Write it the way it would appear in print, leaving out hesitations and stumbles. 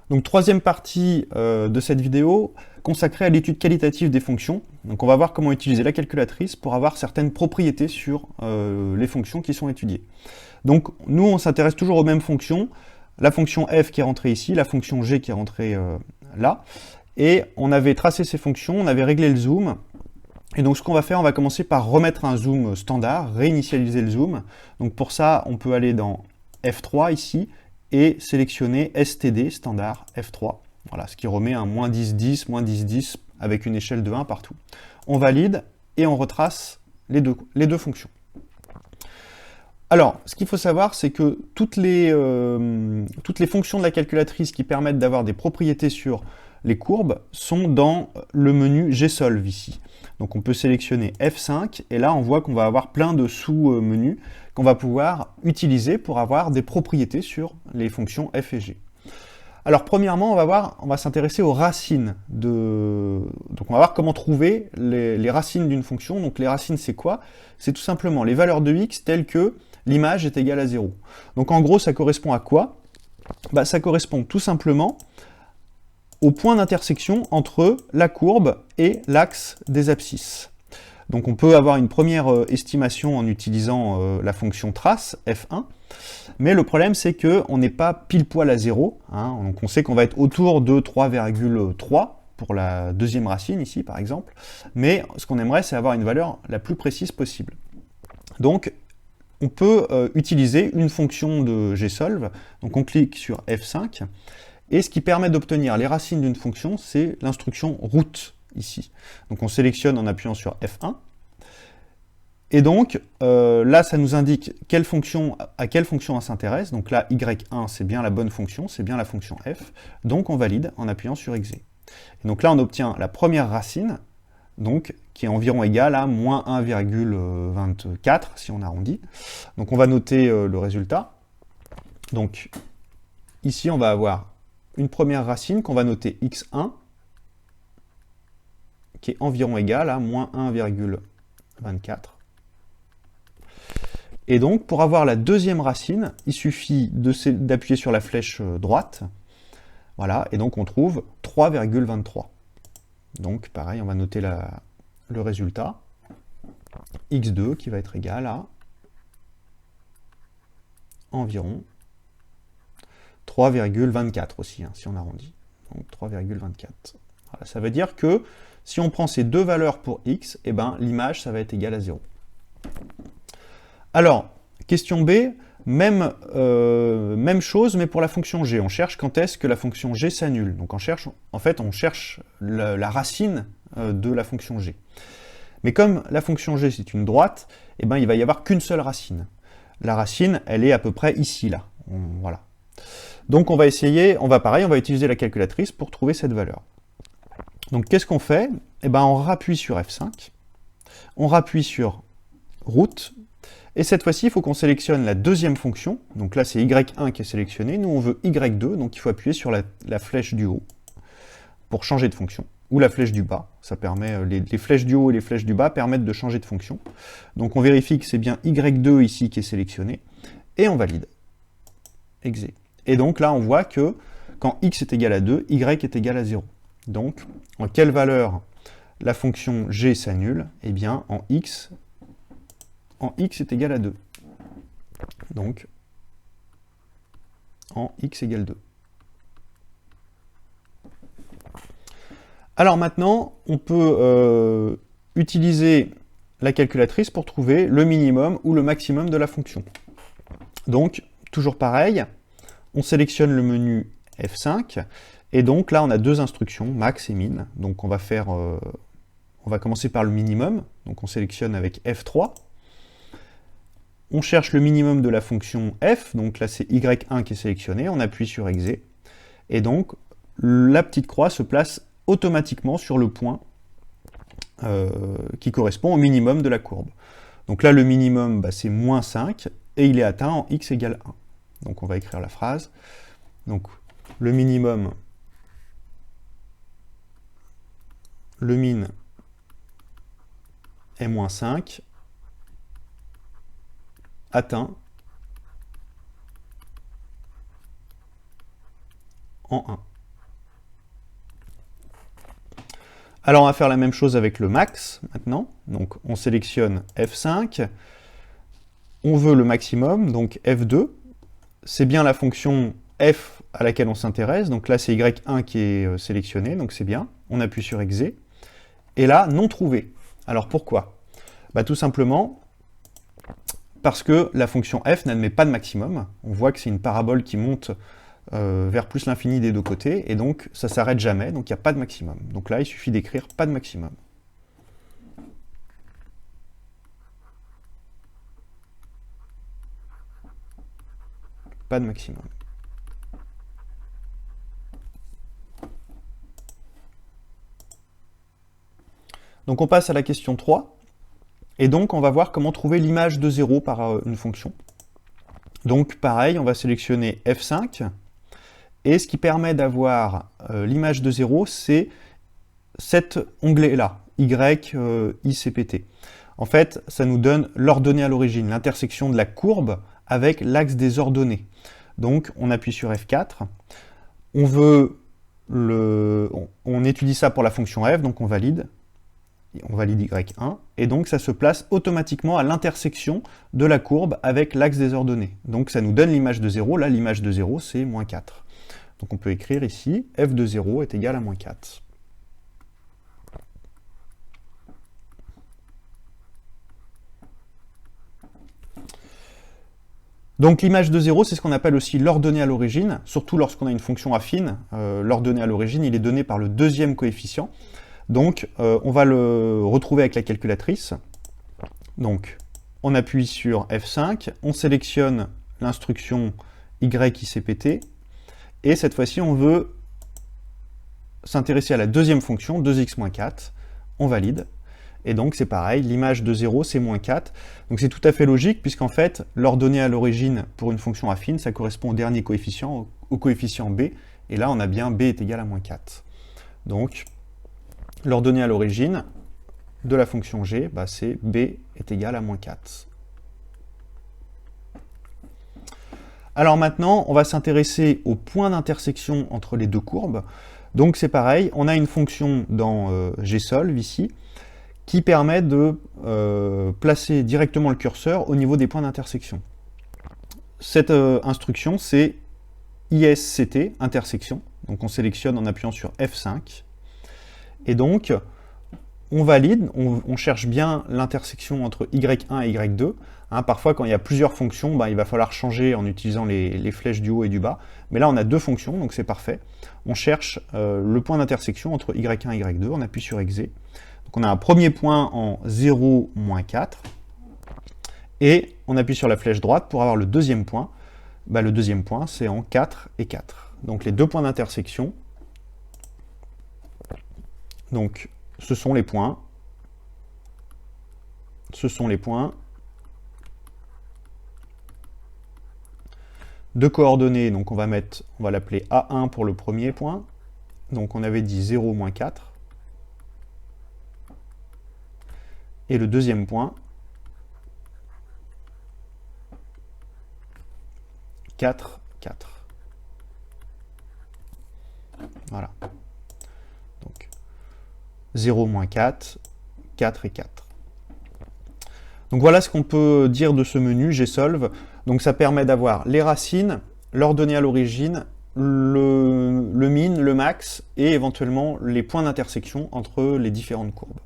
Donc troisième partie de cette vidéo consacrée à l'étude qualitative des fonctions. Donc on va voir comment utiliser la calculatrice pour avoir certaines propriétés sur les fonctions qui sont étudiées. Donc nous on s'intéresse toujours aux mêmes fonctions, la fonction f qui est rentrée ici, la fonction g qui est rentrée là, et on avait tracé ces fonctions, on avait réglé le zoom, et donc ce qu'on va faire, on va commencer par remettre un zoom standard, réinitialiser le zoom. Donc pour ça, on peut aller dans F3 ici, et sélectionner STD, standard F3. Voilà, ce qui remet un moins 10, 10, moins 10, 10, avec une échelle de 1 partout. On valide, et on retrace les deux fonctions. Alors, ce qu'il faut savoir, c'est que toutes les fonctions de la calculatrice qui permettent d'avoir des propriétés sur les courbes sont dans le menu Gsolve ici. Donc on peut sélectionner F5, et là on voit qu'on va avoir plein de sous-menus qu'on va pouvoir utiliser pour avoir des propriétés sur les fonctions f et g. Alors premièrement, on va s'intéresser aux racines de... Donc on va voir comment trouver les racines d'une fonction. Donc les racines c'est quoi? C'est tout simplement les valeurs de x telles que l'image est égale à 0. Donc en gros ça correspond à quoi? Ça correspond tout simplement au point d'intersection entre la courbe et l'axe des abscisses. Donc on peut avoir une première estimation en utilisant la fonction trace, f1, mais le problème c'est qu'on n'est pas pile poil à 0, hein, donc on sait qu'on va être autour de 3,3 pour la deuxième racine ici par exemple, mais ce qu'on aimerait c'est avoir une valeur la plus précise possible. Donc on peut utiliser une fonction de Gsolve, donc on clique sur F5, et ce qui permet d'obtenir les racines d'une fonction, c'est l'instruction root, ici. Donc on sélectionne en appuyant sur F1, et donc là ça nous indique à quelle fonction on s'intéresse, donc là y1 c'est bien la bonne fonction, c'est bien la fonction f, donc on valide en appuyant sur exe. Et donc là on obtient la première racine, donc qui est environ égale à moins 1,24 si on arrondit. Donc on va noter le résultat. Donc ici on va avoir une première racine qu'on va noter x1, qui est environ égal à moins 1,24. Et donc, pour avoir la deuxième racine, il suffit d'appuyer sur la flèche droite. Voilà, et donc on trouve 3,23. Donc, pareil, on va noter le résultat. x2 qui va être égal à environ 3,24 aussi, hein, si on arrondit. Donc 3,24. Voilà, ça veut dire que si on prend ces deux valeurs pour x, eh ben, l'image, ça va être égal à 0. Alors, question B, même chose, mais pour la fonction g. On cherche quand est-ce que la fonction g s'annule. Donc on cherche la racine de la fonction g. Mais comme la fonction g, c'est une droite, eh ben, il va y avoir qu'une seule racine. La racine, elle est à peu près ici, là. Voilà. Donc on va utiliser la calculatrice pour trouver cette valeur. Donc qu'est-ce qu'on fait? Eh ben on rappuie sur F5, on rappuie sur root, et cette fois-ci il faut qu'on sélectionne la deuxième fonction, donc là c'est y1 qui est sélectionné, nous on veut y2, donc il faut appuyer sur la flèche du haut pour changer de fonction, ou la flèche du bas, ça permet, les flèches du haut et les flèches du bas permettent de changer de fonction. Donc on vérifie que c'est bien y2 ici qui est sélectionné, et on valide. Exe. Et donc là, on voit que quand x est égal à 2, y est égal à 0. Donc, en quelle valeur la fonction g s'annule? Eh bien, en x est égal à 2. Donc, en x égale 2. Alors maintenant, on peut utiliser la calculatrice pour trouver le minimum ou le maximum de la fonction. Donc, toujours pareil, on sélectionne le menu F5, et donc là on a deux instructions, max et min. Donc on va commencer par le minimum, donc on sélectionne avec F3. On cherche le minimum de la fonction f, donc là c'est y1 qui est sélectionné, on appuie sur exe, et donc la petite croix se place automatiquement sur le point qui correspond au minimum de la courbe. Donc là le minimum c'est moins 5, et il est atteint en x égale 1. Donc on va écrire la phrase. Donc le minimum, le min est moins 5, atteint en 1. Alors on va faire la même chose avec le max maintenant. Donc on sélectionne F5, on veut le maximum, donc F2, c'est bien la fonction f à laquelle on s'intéresse, donc là c'est y1 qui est sélectionné, donc c'est bien. On appuie sur exe, et là, non trouvé. Alors pourquoi? Bah, tout simplement parce que la fonction f n'admet pas de maximum. On voit que c'est une parabole qui monte vers plus l'infini des deux côtés, et donc ça s'arrête jamais, donc il n'y a pas de maximum. Donc là, il suffit d'écrire pas de maximum. Pas de maximum. Donc on passe à la question 3, et donc on va voir comment trouver l'image de 0 par une fonction. Donc pareil, on va sélectionner F5, et ce qui permet d'avoir l'image de 0, c'est cet onglet-là, ICPT. En fait, ça nous donne l'ordonnée à l'origine, l'intersection de la courbe avec l'axe des ordonnées. Donc on appuie sur F4, on étudie ça pour la fonction f, donc on valide y1, et donc ça se place automatiquement à l'intersection de la courbe avec l'axe des ordonnées. Donc ça nous donne l'image de 0, là l'image de 0 c'est moins 4. Donc on peut écrire ici, f de 0 est égal à moins 4. Donc l'image de 0, c'est ce qu'on appelle aussi l'ordonnée à l'origine, surtout lorsqu'on a une fonction affine. L'ordonnée à l'origine, il est donné par le deuxième coefficient. Donc on va le retrouver avec la calculatrice. Donc on appuie sur F5, on sélectionne l'instruction YICPT, et cette fois-ci on veut s'intéresser à la deuxième fonction, 2x-4, on valide. Et donc c'est pareil, l'image de 0 c'est moins 4. Donc c'est tout à fait logique, puisqu'en fait, l'ordonnée à l'origine pour une fonction affine, ça correspond au dernier coefficient, au coefficient b, et là on a bien b est égal à moins 4. Donc l'ordonnée à l'origine de la fonction g, bah, c'est b est égal à moins 4. Alors maintenant, on va s'intéresser au point d'intersection entre les deux courbes. Donc c'est pareil, on a une fonction dans gsolve ici, qui permet de placer directement le curseur au niveau des points d'intersection. Cette instruction, c'est ISCT, intersection. Donc on sélectionne en appuyant sur F5. Et donc, on valide, on cherche bien l'intersection entre Y1 et Y2. Hein, parfois, quand il y a plusieurs fonctions, bah, il va falloir changer en utilisant les flèches du haut et du bas. Mais là, on a deux fonctions, donc c'est parfait. On cherche le point d'intersection entre Y1 et Y2, on appuie sur exe. Donc on a un premier point en 0, moins 4. Et on appuie sur la flèche droite pour avoir le deuxième point. Bah, le deuxième point, c'est en 4 et 4. Donc les deux points d'intersection, donc ce sont les points, de coordonnées, donc on va l'appeler A1 pour le premier point, donc on avait dit 0, moins 4, et le deuxième point, 4, 4. Voilà. Donc 0, moins 4, 4 et 4. Donc voilà ce qu'on peut dire de ce menu gsolve. Donc ça permet d'avoir les racines, l'ordonnée à l'origine, le min, le max, et éventuellement les points d'intersection entre les différentes courbes.